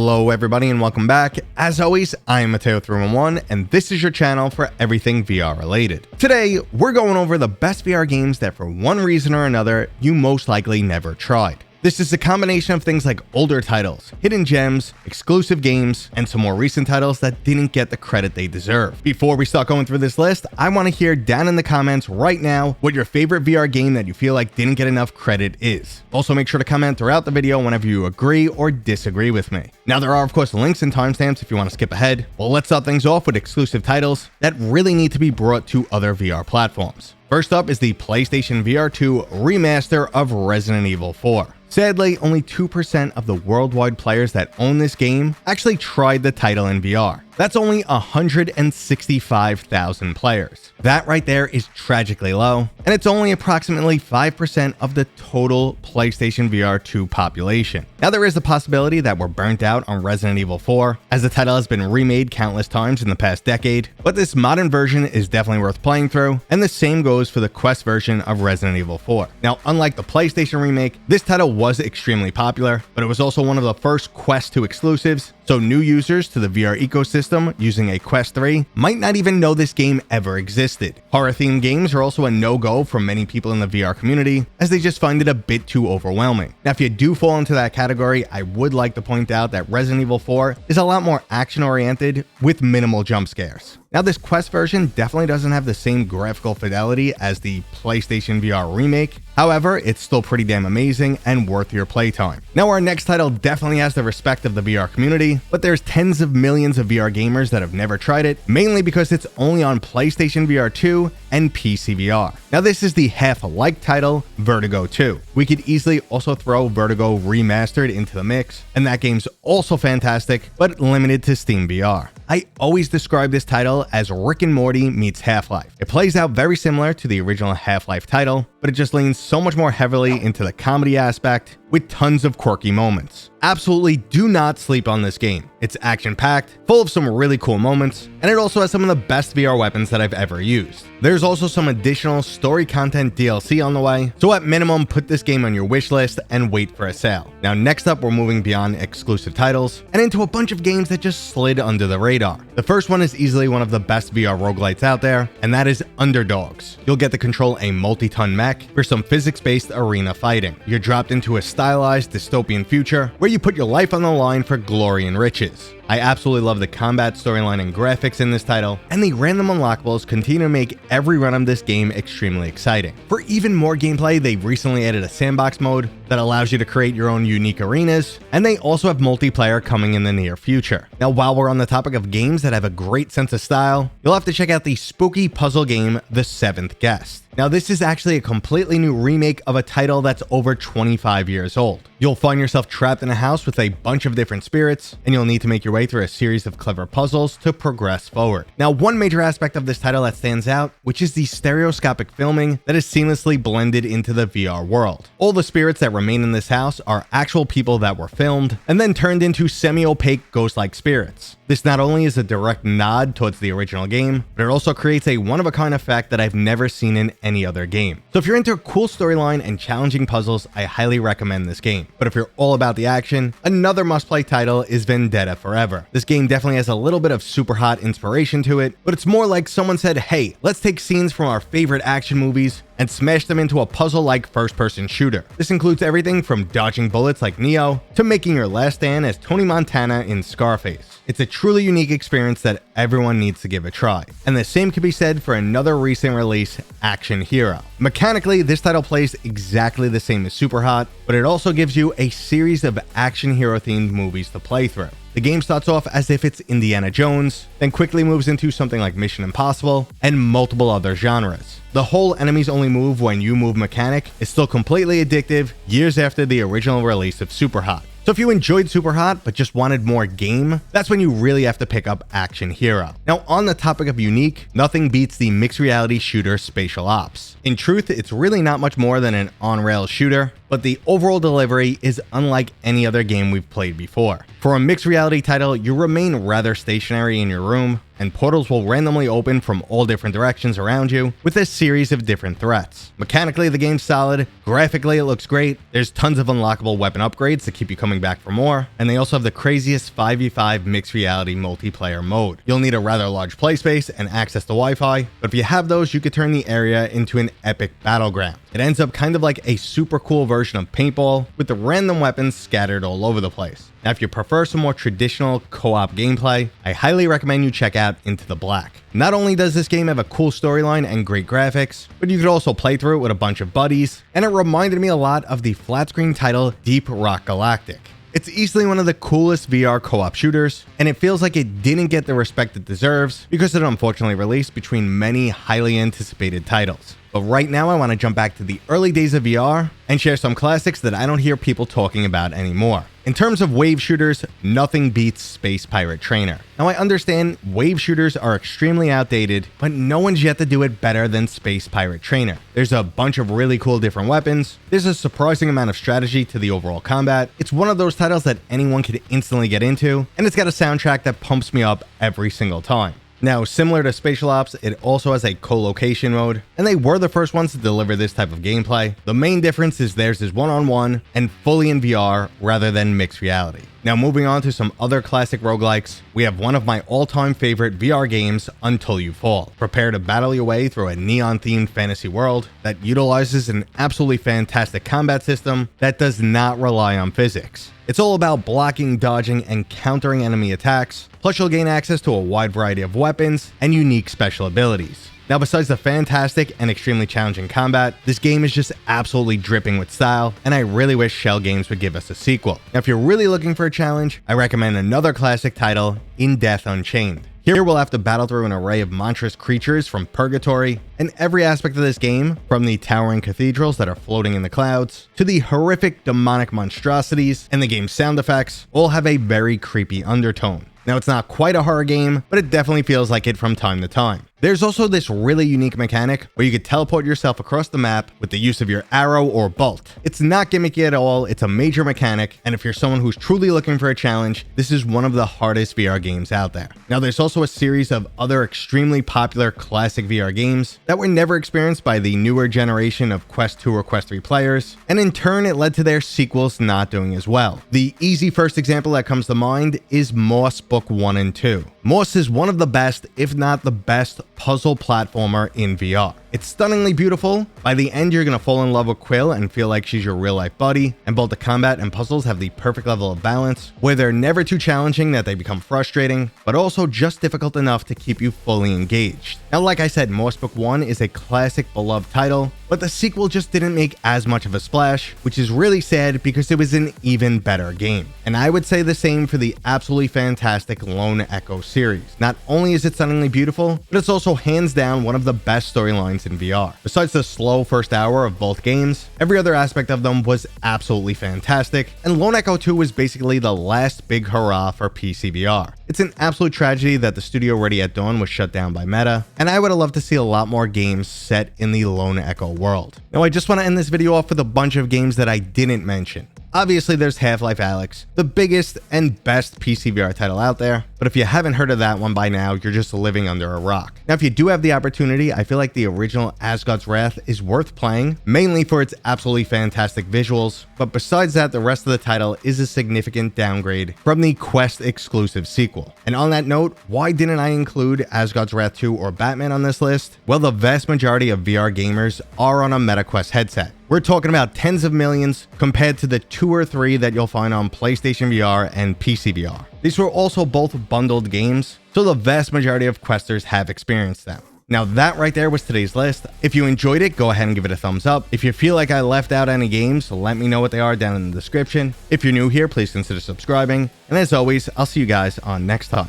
Hello everybody and welcome back. As always, I am Mateo311 and this is your channel for everything VR related. Today, we're going over the best VR games that for one reason or another, you most likely never tried. This is a combination of things like older titles, hidden gems, exclusive games, and some more recent titles that didn't get the credit they deserve. Before we start going through this list, I want to hear down in the comments right now what your favorite VR game that you feel like didn't get enough credit is. Also make sure to comment throughout the video whenever you agree or disagree with me. Now there are of course links and timestamps if you want to skip ahead. Well, let's start things off with exclusive titles that really need to be brought to other VR platforms. First up is the PlayStation VR 2 remaster of Resident Evil 4. Sadly, only 2% of the worldwide players that own this game actually tried the title in VR. That's only 165,000 players. That right there is tragically low, and it's only approximately 5% of the total PlayStation VR 2 population. Now there is the possibility that we're burnt out on Resident Evil 4, as the title has been remade countless times in the past decade, but this modern version is definitely worth playing through, and the same goes for the Quest version of Resident Evil 4. Now, unlike the PlayStation remake, this title was extremely popular, but it was also one of the first Quest 2 exclusives, so new users to the VR ecosystem using a Quest 3 might not even know this game ever existed. Horror-themed games are also a no-go for many people in the VR community, as they just find it a bit too overwhelming. Now, if you do fall into that category, I would like to point out that Resident Evil 4 is a lot more action-oriented with minimal jump scares. Now, this Quest version definitely doesn't have the same graphical fidelity as the PlayStation VR remake. However, it's still pretty damn amazing and worth your playtime. Now, our next title definitely has the respect of the VR community, but there's tens of millions of VR gamers that have never tried it, mainly because it's only on PlayStation VR 2 and pcvr. Now, this is the half-alike title, Vertigo 2. We could easily also throw Vertigo Remastered into the mix, and that game's also fantastic, but limited to steamvr. I always describe this title as Rick and Morty meets Half-Life. It plays out very similar to the original Half-Life title, but it just leans so much more heavily into the comedy aspect with tons of quirky moments. Absolutely do not sleep on this game. It's action-packed, full of some really cool moments, and it also has some of the best VR weapons that I've ever used. There's also some additional story content DLC on the way, so at minimum put this game on your wish list and wait for a sale. Now next up, we're moving beyond exclusive titles and into a bunch of games that just slid under the radar. The first one is easily one of the best VR roguelites out there, and that is Underdogs. You'll get to control a multi-ton mech for some physics-based arena fighting. You're dropped into a stylized dystopian future where you put your life on the line for glory and riches. I absolutely love the combat storyline and graphics in this title, and the random unlockables continue to make every run of this game extremely exciting. For even more gameplay, they've recently added a sandbox mode that allows you to create your own unique arenas, and they also have multiplayer coming in the near future. Now, while we're on the topic of games that have a great sense of style, you'll have to check out the spooky puzzle game, The Seventh Guest. Now, this is actually a completely new remake of a title that's over 25 years old. You'll find yourself trapped in a house with a bunch of different spirits, and you'll need to make your way through a series of clever puzzles to progress forward. Now, one major aspect of this title that stands out, which is the stereoscopic filming that is seamlessly blended into the VR world. All the spirits that remain in this house are actual people that were filmed and then turned into semi-opaque ghost-like spirits. This not only is a direct nod towards the original game, but it also creates a one-of-a-kind effect that I've never seen in any other game. So if you're into a cool storyline and challenging puzzles, I highly recommend this game. But if you're all about the action, another must-play title is Vendetta Forever. This game definitely has a little bit of super hot inspiration to it, but it's more like someone said, hey, let's take scenes from our favorite action movies and smash them into a puzzle-like first-person shooter. This includes everything from dodging bullets like Neo to making your last stand as Tony Montana in Scarface. It's a truly unique experience that everyone needs to give a try. And the same can be said for another recent release, Action Hero. Mechanically, this title plays exactly the same as Superhot, but it also gives you a series of action hero-themed movies to play through. The game starts off as if it's Indiana Jones, then quickly moves into something like Mission Impossible and multiple other genres. The whole enemies only move when you move mechanic is still completely addictive years after the original release of Superhot. So if you enjoyed Superhot but just wanted more game, that's when you really have to pick up Action Hero. Now, on the topic of unique, nothing beats the mixed reality shooter Spatial Ops. In truth, it's really not much more than an on-rails shooter, but the overall delivery is unlike any other game we've played before. For a mixed reality title, you remain rather stationary in your room, and portals will randomly open from all different directions around you with a series of different threats. Mechanically, the game's solid, graphically it looks great, there's tons of unlockable weapon upgrades to keep you coming back for more, and they also have the craziest 5v5 mixed reality multiplayer mode. You'll need a rather large play space and access to Wi-Fi, but if you have those, you could turn the area into an epic battleground. It ends up kind of like a super cool version of paintball, with the random weapons scattered all over the place. Now, if you prefer some more traditional co-op gameplay, I highly recommend you check out Into the Black. Not only does this game have a cool storyline and great graphics, but you could also play through it with a bunch of buddies, and it reminded me a lot of the flat screen title Deep Rock Galactic. It's easily one of the coolest VR co-op shooters, and it feels like it didn't get the respect it deserves because it unfortunately released between many highly anticipated titles. But right now I want to jump back to the early days of VR and share some classics that I don't hear people talking about anymore. In terms of wave shooters, nothing beats Space Pirate Trainer. Now I understand wave shooters are extremely outdated, but no one's yet to do it better than Space Pirate Trainer. There's a bunch of really cool different weapons, there's a surprising amount of strategy to the overall combat, it's one of those titles that anyone could instantly get into, and it's got a soundtrack that pumps me up every single time. Now, similar to Spatial Ops, it also has a co-location mode, and they were the first ones to deliver this type of gameplay. The main difference is theirs is one-on-one and fully in VR rather than mixed reality. Now, moving on to some other classic roguelikes, we have one of my all-time favorite VR games, Until You Fall. Prepare to battle your way through a neon-themed fantasy world that utilizes an absolutely fantastic combat system that does not rely on physics. It's all about blocking, dodging, and countering enemy attacks, plus you'll gain access to a wide variety of weapons and unique special abilities. Now, besides the fantastic and extremely challenging combat, this game is just absolutely dripping with style, and I really wish Shell Games would give us a sequel. Now, if you're really looking for a challenge, I recommend another classic title in Death Unchained. Here we'll have to battle through an array of monstrous creatures from Purgatory, and every aspect of this game, from the towering cathedrals that are floating in the clouds, to the horrific demonic monstrosities and the game's sound effects, all have a very creepy undertone. Now, it's not quite a horror game, but it definitely feels like it from time to time. There's also this really unique mechanic where you could teleport yourself across the map with the use of your arrow or bolt. It's not gimmicky at all, it's a major mechanic, and if you're someone who's truly looking for a challenge, this is one of the hardest VR games out there. Now, there's also a series of other extremely popular classic VR games that were never experienced by the newer generation of Quest 2 or Quest 3 players, and in turn it led to their sequels not doing as well. The easy first example that comes to mind is Moss Book 1 and 2. Moss is one of the best, if not the best, puzzle platformer in VR. It's stunningly beautiful. By the end, you're going to fall in love with Quill and feel like she's your real-life buddy, and both the combat and puzzles have the perfect level of balance, where they're never too challenging that they become frustrating, but also just difficult enough to keep you fully engaged. Now, like I said, Moss Book 1 is a classic beloved title, but the sequel just didn't make as much of a splash, which is really sad because it was an even better game. And I would say the same for the absolutely fantastic Lone Echo series. Not only is it stunningly beautiful, but it's also hands down one of the best storylines in VR. Besides the slow first hour of both games, every other aspect of them was absolutely fantastic, and Lone Echo 2 was basically the last big hurrah for pcvr. It's an absolute tragedy that the studio Ready at Dawn was shut down by Meta, and I would have loved to see a lot more games set in the Lone Echo world. Now, I just want to end this video off with a bunch of games that I didn't mention. Obviously, there's Half-Life Alyx, the biggest and best pcvr title out there, but if you haven't heard of that one by now, you're just living under a rock. Now, if you do have the opportunity, I feel like the original Asgard's Wrath is worth playing, mainly for its absolutely fantastic visuals, but besides that, the rest of the title is a significant downgrade from the Quest exclusive sequel. And on that note, why didn't I include Asgard's Wrath 2 or Batman on this list? Well, the vast majority of VR gamers are on a MetaQuest headset. We're talking about tens of millions compared to the 2 or 3 that you'll find on PlayStation VR and pcvr. These were also both bundled games, so the vast majority of Questers have experienced them. Now, that right there was today's list. If you enjoyed it, go ahead and give it a thumbs up. If you feel like I left out any games, let me know what they are down in the description. If you're new here, please consider subscribing. And as always, I'll see you guys on next time.